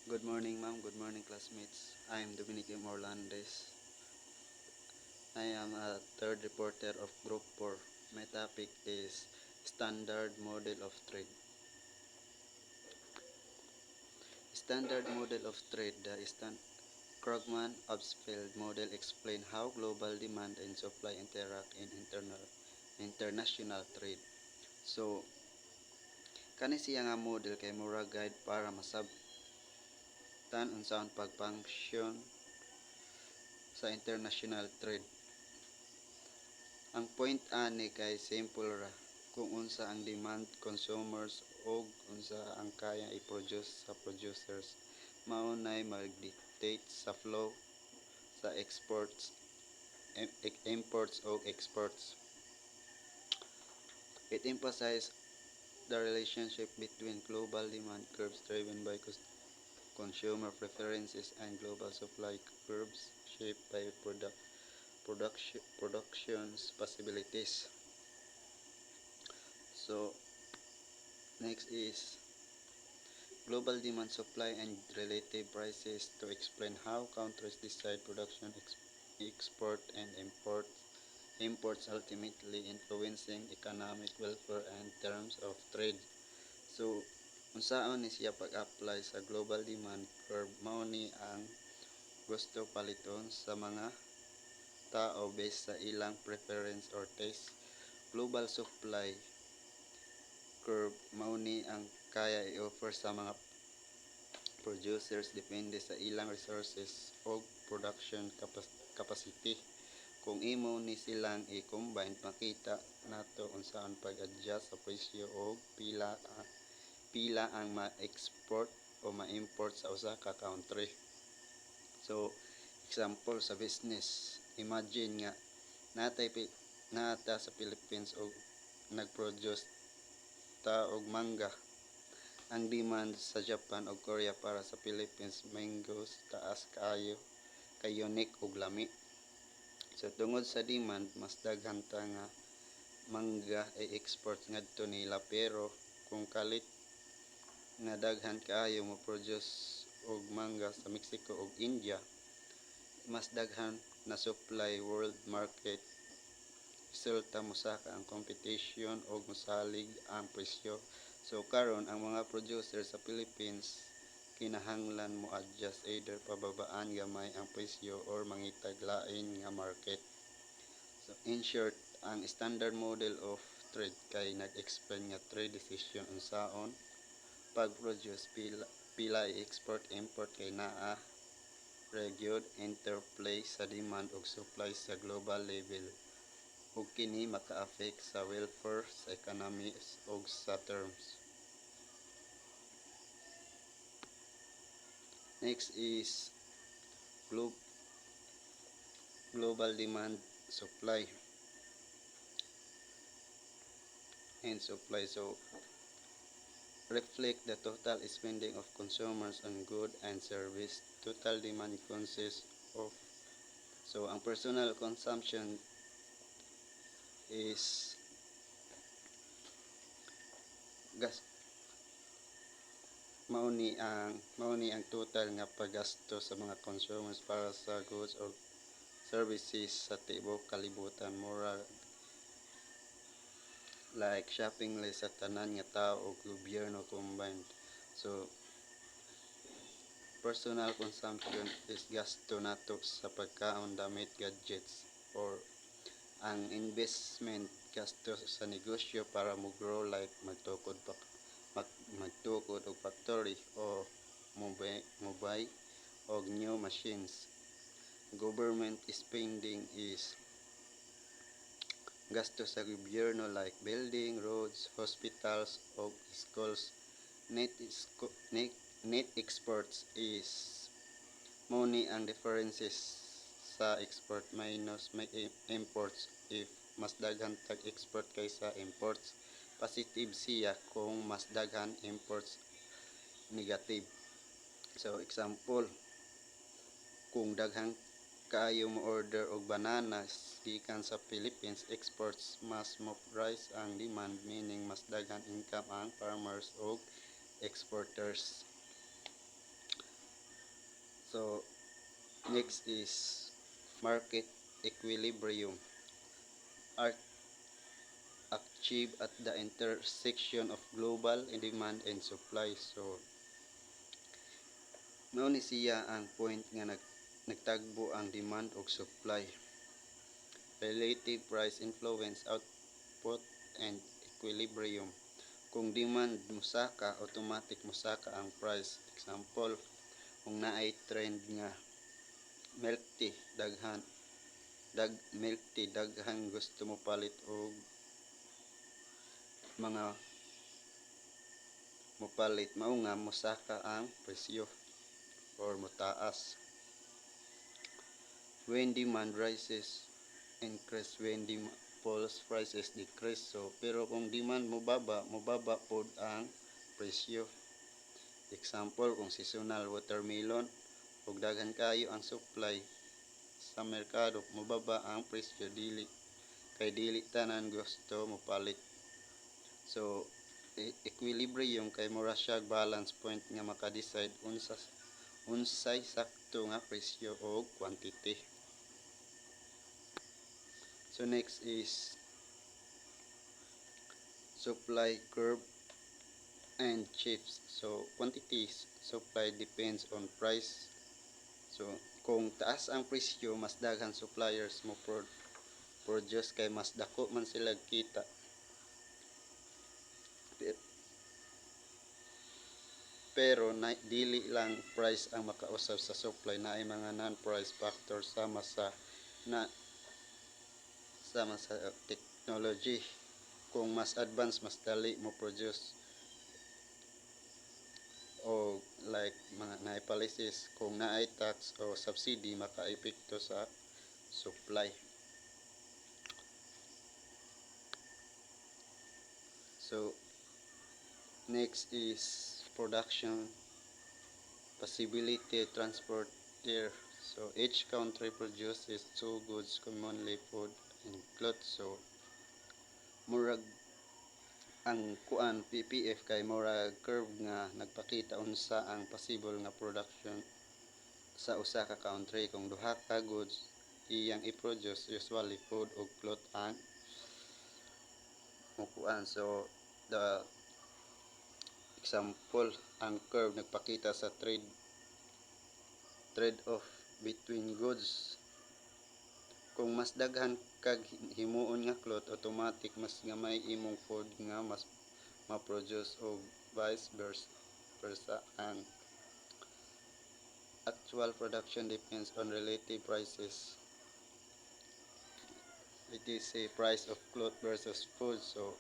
Good morning, ma'am. Good morning, classmates. I am Dominic M. Orlandes. I am a third reporter of Group 4. My topic is Standard Model of Trade. Standard Model of Trade. The Krugman-Obstfeld model explains how global demand and supply interact in international trade. So, kani siya nga model kay mura guide para masabtan unsaon pag-function sa international trade. Ang point ani kay simple ra, kung unsa ang demand consumers ug unsa ang kaya i-produce sa producers, mao nay mag-dictate sa flow sa imports ug exports. It emphasizes the relationship between global demand curves driven by consumer preferences and global supply curves shaped by production's possibilities. So next is global demand, supply, and relative prices to explain how countries decide production, export, and imports ultimately influencing economic welfare and terms of trade. So, unsaon ni siya pag-apply sa global demand curve, mao ni ang gusto paliton sa mga tao based sa ilang preference or taste. Global supply curve, mao ni ang kaya i-offer sa mga producers depende sa ilang resources o production capacity. Kung imo ni silang i-combine, makita nato unsaon pag-adjust sa presyo o pila ang ma-export o ma-import sa usa ka country. So, example sa business, imagine nga nata sa Philippines og nag-produce ta og mangga. Ang demand sa Japan ug Korea para sa Philippines mangoes taas kay unique ug lami. So tungod sa demand, mas daghan ta nga mangga ay export ngadto nila, pero kung kalit nga daghan kaayo mo produce og mangga sa Mexico ug India, mas daghan na supply world market, resulta mosaka ang competition ug mosalig ang presyo. So karon ang mga producer sa Philippines kinahanglan mo adjust, either pababaan gamay ang presyo or mangitag lain nga market. So in short, ang standard model of trade kay nag-explain nga trade decision unsaon pag-produce, pila i-export import kay naa gyud interplay sa demand ug supply sa global level, ug kini maka-affect sa welfare sa economy ug sa terms. Next is global demand, supply and supply. So reflect the total spending of consumers on goods and service. Total demand consists of, so ang personal consumption is gas, mao ni ang total nga paggasto sa mga consumers para sa goods or services sa tibuok kalibutan, mura like shopping list sa tanan nga tao o gobyerno combined. So personal consumption is gasto nato sa pagkaon, damit, gadgets, or ang investment gasto sa negosyo para mo grow, like magtukod og factory o mobile og new machines. Government spending is gasto sa gobyerno like building, roads, hospitals o schools. Net exports is money ang differences sa export minus imports. If mas daghan tag export kaysa imports, positive siya. Kung mas daghan imports, negative. So example, kung daghan kaayo mo order og bananas gikan sa Philippines, exports mas mo rise ang demand, meaning mas daghan income ang farmers og exporters. So next is market equilibrium are achieved at the intersection of global demand and supply. So mao ni siya ang point nga nagtagbo ang demand ug supply. Relative price influence output and equilibrium. Kung demand musaka, automatic musaka ang price. Example, kung naay trend nga milk tea daghan milk tea daghan gusto mo palit og mga mopalit, mao nga musaka ang presyo or motaas. When demand rises, increase. When demand falls, prices decrease. So pero kung demand mobaba pod ang presyo. Example, kung seasonal watermelon ug daghan kayo ang supply sa merkado, mobaba ang presyo dili tanan gusto mopalit. So equilibrium kay mura siya balance point nga maka-decide unsay sakto nga presyo o quantity. So next is supply curve and shifts. So quantities supply depends on price. So kung taas ang presyo, mas daghan suppliers mo produce kay mas dako man sila kita. Pero dili lang price ang makausab sa supply, naay mga non-price factors sama sa technology. Kung mas advanced, mas dali mo produce o like mga naay policies. Kung naay tax o subsidy, maka-epekto sa supply. So next is production possibility transport air. So each country produces two goods, commonly food and clothes. So murag ang kuan PPF kay murag curve nga nagpakita unsa ang possible nga production sa usa ka country. Kung duha ka goods iyang i-produce, usually food o cloth ang mukuan. So the example, ang curve nagpakita sa trade off between goods. Kung mas daghan kag himuon nga cloth, automatic mas gamay imong food nga mas ma-produce o vice versa. Ang actual production depends on relative prices. It is a price of cloth versus food. So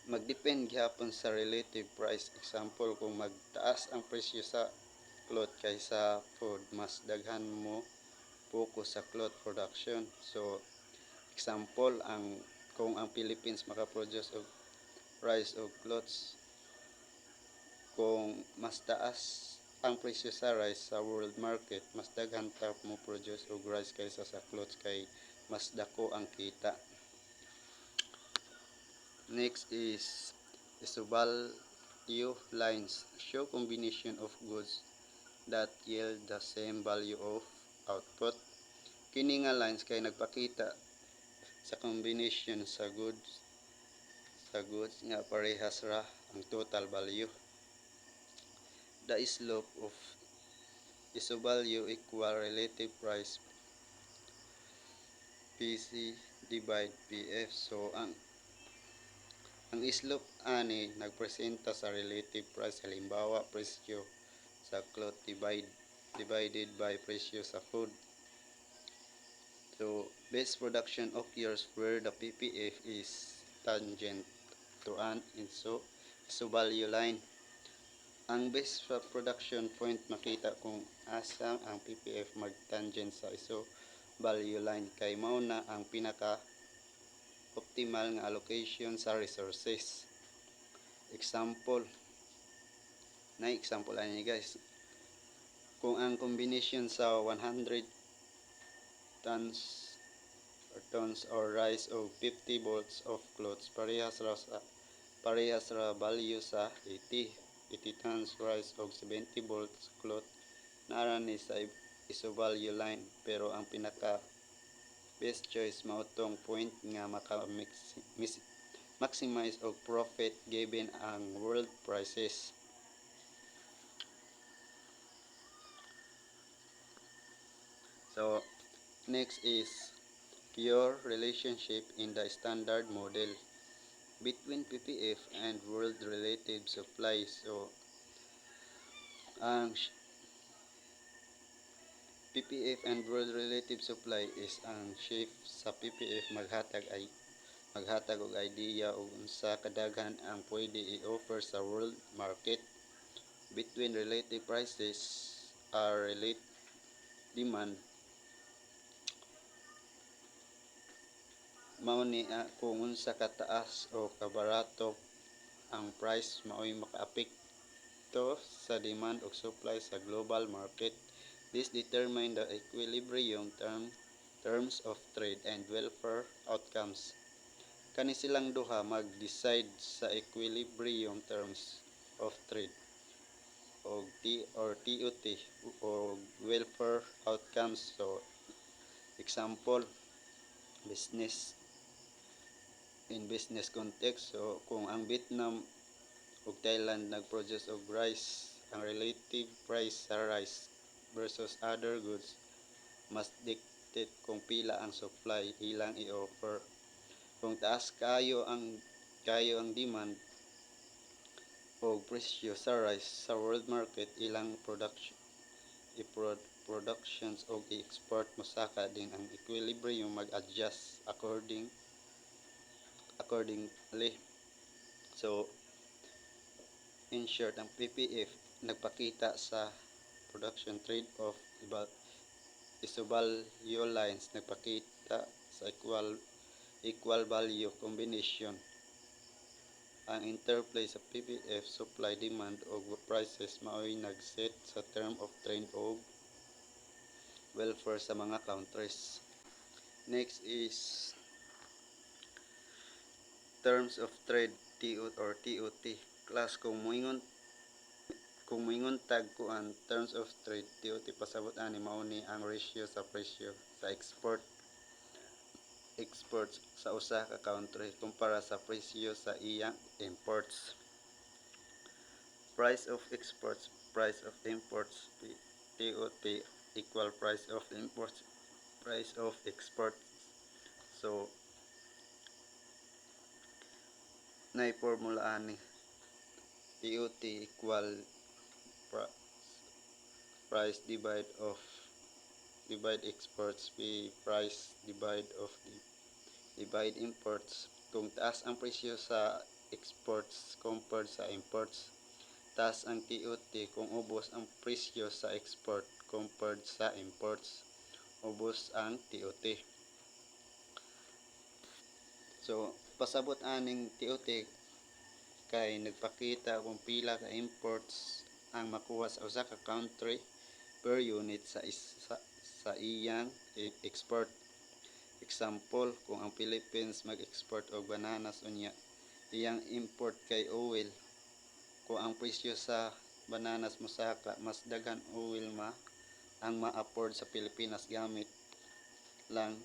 magdepend gyapon sa relative price. Example, kung magtaas ang presyo sa cloth kaysa food, mas daghan mo focus sa cloth production. So example, kung ang Philippines maka-produce og rice o clothes, kung mas taas ang presyo sa rice sa world market, mas daghan ta mo produce og rice kaysa sa clothes kay mas dako ang kita. Next is value lines. Show combination of goods that yield the same value of output. Kini nga lines kay nagpakita sa combination sa goods nga parehas ra ang total value. The slope of value equal relative price PC divide PF. So ang slope ani nagpresenta sa relative price. Halimbawa, presyo sa cloth divided by presyo sa food. So best production occurs where the PPF is tangent to an value line. Ang best production point makita kung asa ang PPF mag-tangent sa value line, kay mao na ang pinaka optimal nga allocation sa resources. Example ani guys, kung ang combination sa 100 tons or rice o 50 bolts of clothes parehas ra value sa 80 tons rice o 70 bolts cloth nara ni sa isovalue line, pero ang pinaka best choice mao tong point nga maximize og profit given ang world prices. So next is pure relationship in the standard model between PPF and world relative supply. So ang PPF and world relative supply is ang shift sa PPF maghatag og idea og unsa kadaghan ang pwede i-offer sa world market. Between relative prices are relate demand mao ni kung unsa kataas o kabarato ang price mao'y makaapekto sa demand ug supply sa global market. This determine the equilibrium terms of trade and welfare outcomes. Kani silang duha mag-decide sa equilibrium terms of trade og TOT o welfare outcomes. So example, business in business context. So kung ang Vietnam ug Thailand nag-produce og rice, ang relative price sa rice versus other goods mas dictate kung pila ang supply ilang i-offer. Kung taas kayo ang demand o presyo sa rice sa world market, ilang productions o i-export mosaka din ang equilibrium mag-adjust accordingly. So in short, ang PPF nagpakita sa production trade-off isovalue lines nagpakita sa equal value combination. Ang interplay sa PPF supply demand ug prices mao'y nagset sa term of trade ug welfare sa mga countries. Next is terms of trade or TOT. Class kung moingon tag ko ang terms of trade TOT pasabot ani mao ni ang ratio sa presyo sa exports sa usa ka country kumpara sa presyo sa iyang imports. Price of exports, price of imports, TOT equal price of imports, price of exports. So nay formula ani TOT equal price divide exports price divide imports. Kung taas ang presyo sa exports compared sa imports, taas ang TOT. Kung ubos ang presyo sa export compared sa imports, ubos ang TOT. So pasabot aning TOT kay nagpakita kung pila ka imports ang makuha sa usa ka country per unit sa iyang export. Example, kung ang Philippines mag-export og bananas unya, iyang import kay oil. Kung ang presyo sa bananas mosaka, mas daghan oil ang ma-afford sa Pilipinas gamit lang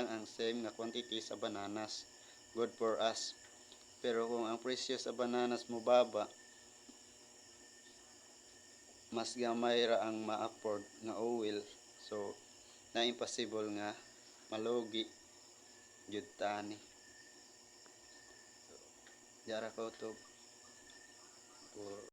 ang same nga quantity sa bananas. Good for us. Pero kung ang presyo sa bananas mo baba, mas gamay ra ang ma-afford nga oil. So na impossible nga malugi gyud ta ni. So, yara ko to for